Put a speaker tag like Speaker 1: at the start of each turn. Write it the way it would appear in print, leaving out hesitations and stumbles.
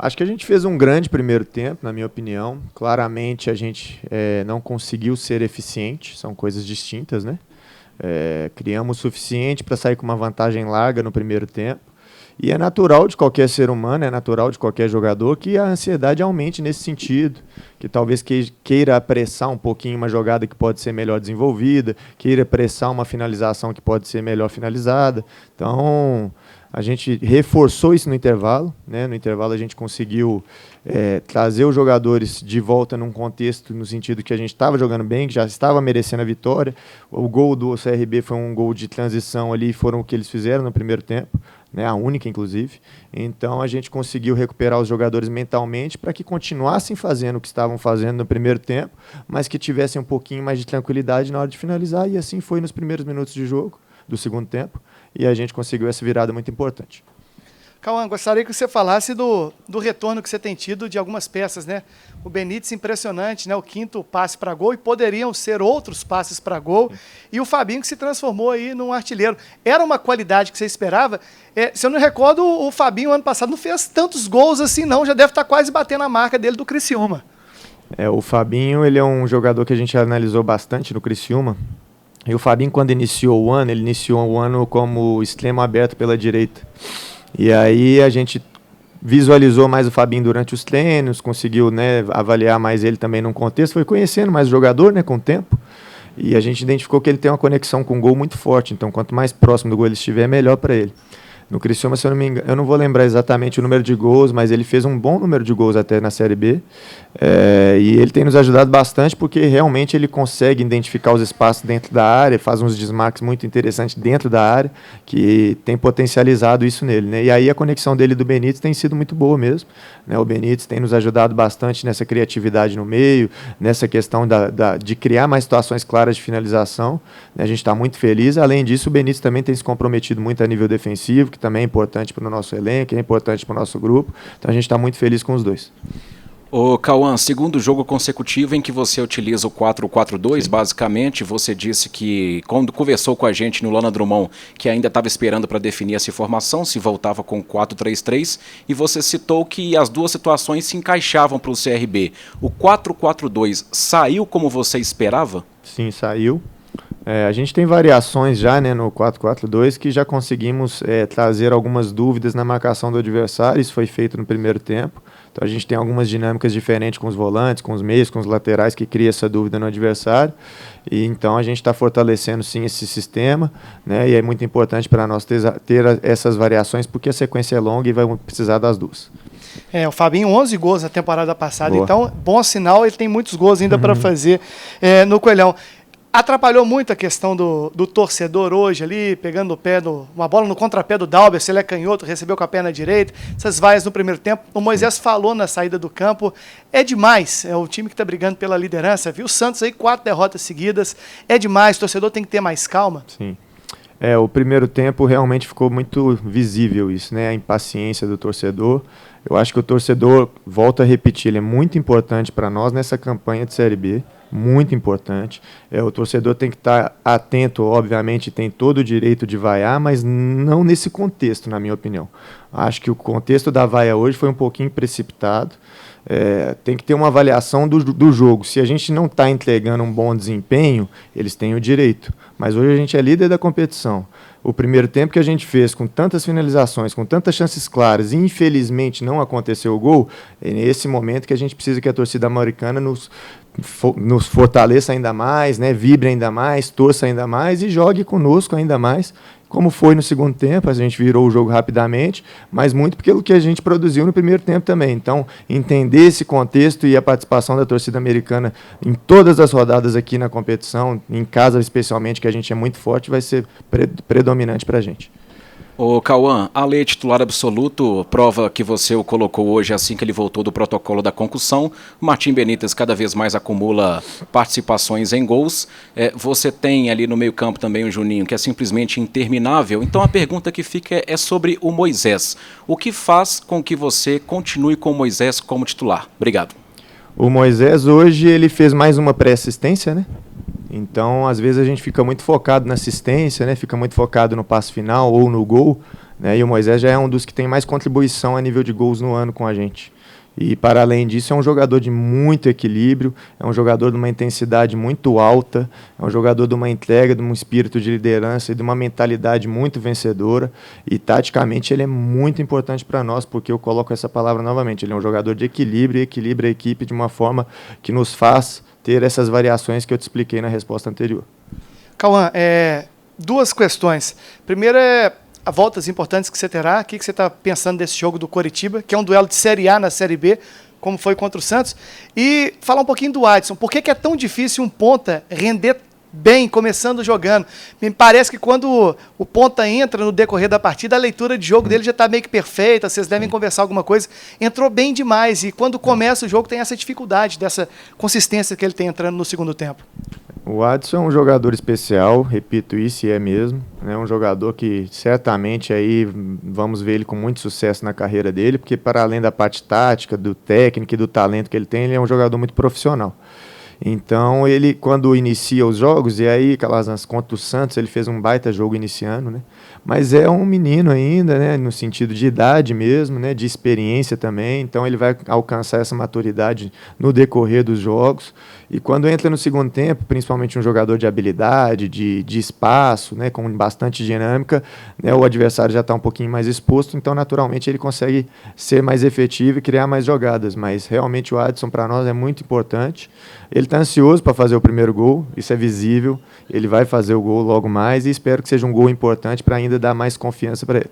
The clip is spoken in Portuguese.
Speaker 1: Acho que a gente fez um grande primeiro tempo, na minha opinião. Claramente a gente não conseguiu ser eficiente, são coisas distintas, né? Criamos o suficiente para sair com uma vantagem larga no primeiro tempo. E é natural de qualquer ser humano, é natural de qualquer jogador que a ansiedade aumente nesse sentido, que talvez queira apressar um pouquinho uma jogada que pode ser melhor desenvolvida, queira apressar uma finalização que pode ser melhor finalizada. Então, a gente reforçou isso no intervalo, né? No intervalo a gente conseguiu trazer os jogadores de volta num contexto no sentido que a gente estava jogando bem, que já estava merecendo a vitória. O gol do CRB foi um gol de transição ali, foram o que eles fizeram no primeiro tempo, né, a única, inclusive. Então, a gente conseguiu recuperar os jogadores mentalmente para que continuassem fazendo o que estavam fazendo no primeiro tempo, mas que tivessem um pouquinho mais de tranquilidade na hora de finalizar, e assim foi nos primeiros minutos de jogo do segundo tempo, e a gente conseguiu essa virada muito importante.
Speaker 2: Cauã, gostaria que você falasse do retorno que você tem tido de algumas peças, né? O Benítez, impressionante, né? O 5º passe para gol, e poderiam ser outros passes para gol. E o Fabinho, que se transformou aí num artilheiro. Era uma qualidade que você esperava? Se eu não recordo, o Fabinho, ano passado, não fez tantos gols assim, não. Já deve estar quase batendo a marca dele do Criciúma.
Speaker 1: O Fabinho, ele é um jogador que a gente analisou bastante no Criciúma. E o Fabinho, quando iniciou o ano, ele iniciou o ano como extremo aberto pela direita. E aí a gente visualizou mais o Fabinho durante os treinos, conseguiu, né, avaliar mais ele também num contexto, foi conhecendo mais o jogador, né, com o tempo, e a gente identificou que ele tem uma conexão com o gol muito forte, então quanto mais próximo do gol ele estiver, melhor para ele. No Criciúma, se eu não me engano, eu não vou lembrar exatamente o número de gols, mas ele fez um bom número de gols até na Série B. E ele tem nos ajudado bastante porque realmente ele consegue identificar os espaços dentro da área, faz uns desmarques muito interessantes dentro da área, que tem potencializado isso nele, né? E aí a conexão dele e do Benítez tem sido muito boa mesmo, né? O Benítez tem nos ajudado bastante nessa criatividade no meio, nessa questão de criar mais situações claras de finalização, né? A gente está muito feliz. Além disso, o Benítez também tem se comprometido muito a nível defensivo, que também é importante para o nosso elenco, é importante para o nosso grupo. Então a gente está muito feliz com os dois.
Speaker 3: Ô Cauã, segundo jogo consecutivo em que você utiliza o 4-4-2, basicamente, você disse que quando conversou com a gente no Lana Drummond, que ainda estava esperando para definir essa formação, se voltava com 4-3-3, e você citou que as duas situações se encaixavam para o CRB. O 4-4-2 saiu como você esperava?
Speaker 1: Sim, saiu. A gente tem variações já, né, no 4-4-2 que já conseguimos trazer algumas dúvidas na marcação do adversário. Isso foi feito no primeiro tempo. Então a gente tem algumas dinâmicas diferentes com os volantes, com os meios, com os laterais, que cria essa dúvida no adversário. E então a gente está fortalecendo sim esse sistema, né, e é muito importante para nós ter essas variações, porque a sequência é longa e vamos precisar das duas.
Speaker 2: O Fabinho, 11 gols na temporada passada. Boa. Então, bom sinal, ele tem muitos gols ainda para fazer no Coelhão. Atrapalhou muito a questão do torcedor hoje ali, pegando o pé uma bola no contrapé do Dalber, se ele é canhoto, recebeu com a perna direita, essas vaias no primeiro tempo. O Moisés falou na saída do campo, é demais, é o time que está brigando pela liderança, viu? O Santos aí 4 derrotas seguidas, é demais, o torcedor tem que ter mais calma.
Speaker 1: Sim. O primeiro tempo realmente ficou muito visível isso, né? A impaciência do torcedor. Eu acho que o torcedor, volto a repetir, ele é muito importante para nós nessa campanha de Série B. Muito importante. O torcedor tem que estar atento, obviamente, tem todo o direito de vaiar, mas não nesse contexto, na minha opinião. Acho que o contexto da vaia hoje foi um pouquinho precipitado. Tem que ter uma avaliação do jogo. Se a gente não está entregando um bom desempenho, eles têm o direito. Mas hoje a gente é líder da competição. O primeiro tempo que a gente fez com tantas finalizações, com tantas chances claras, e infelizmente não aconteceu o gol, é nesse momento que a gente precisa que a torcida americana nos fortaleça ainda mais, né, vibre ainda mais, torça ainda mais e jogue conosco ainda mais, como foi no segundo tempo. A gente virou o jogo rapidamente, mas muito pelo que a gente produziu no primeiro tempo também. Então, entender esse contexto e a participação da torcida americana em todas as rodadas aqui na competição, em casa especialmente, que a gente é muito forte, vai ser predominante para a gente.
Speaker 3: Ô Cauã, Ale titular absoluto, prova que você o colocou hoje assim que ele voltou do protocolo da concussão. Martim Benítez cada vez mais acumula participações em gols. Você tem ali no meio campo também o Juninho, que é simplesmente interminável. Então a pergunta que fica é sobre o Moisés. O que faz com que você continue com o Moisés como titular? Obrigado.
Speaker 1: O Moisés hoje ele fez mais uma pré-assistência, né? Então, às vezes a gente fica muito focado na assistência, né? Fica muito focado no passe final ou no gol, né? E o Moisés já é um dos que tem mais contribuição a nível de gols no ano com a gente. E, para além disso, é um jogador de muito equilíbrio, é um jogador de uma intensidade muito alta, é um jogador de uma entrega, de um espírito de liderança e de uma mentalidade muito vencedora. E, taticamente, ele é muito importante para nós, porque eu coloco essa palavra novamente. Ele é um jogador de equilíbrio e equilibra a equipe de uma forma que nos faz ter essas variações que eu te expliquei na resposta anterior.
Speaker 2: Cauã, duas questões. Primeiro voltas importantes que você terá. O que você está pensando desse jogo do Coritiba, que é um duelo de Série A na Série B, como foi contra o Santos? E falar um pouquinho do Adson. Por que é tão difícil um ponta render bem, começando jogando? Me parece que quando o ponta entra no decorrer da partida, a leitura de jogo dele já está meio que perfeita, vocês devem conversar alguma coisa. Entrou bem demais e quando começa o jogo tem essa dificuldade, dessa consistência que ele tem entrando no segundo tempo.
Speaker 1: O Adson é um jogador especial, repito isso, e é mesmo. É um jogador que certamente aí vamos ver ele com muito sucesso na carreira dele, porque para além da parte tática, do técnico e do talento que ele tem, ele é um jogador muito profissional. Então, ele, quando inicia os jogos, e aí, Calazans, contra o Santos, ele fez um baita jogo iniciando, né? Mas é um menino ainda, né? No sentido de idade mesmo, né? De experiência também. Então, ele vai alcançar essa maturidade no decorrer dos jogos. E quando entra no segundo tempo, principalmente um jogador de habilidade, de espaço, né? Com bastante dinâmica, né? O adversário já está um pouquinho mais exposto, então, naturalmente, ele consegue ser mais efetivo e criar mais jogadas. Mas, realmente, o Adson, para nós, é muito importante. Ele está ansioso para fazer o primeiro gol, isso é visível. Ele vai fazer o gol logo mais e espero que seja um gol importante para ainda dar mais confiança para ele.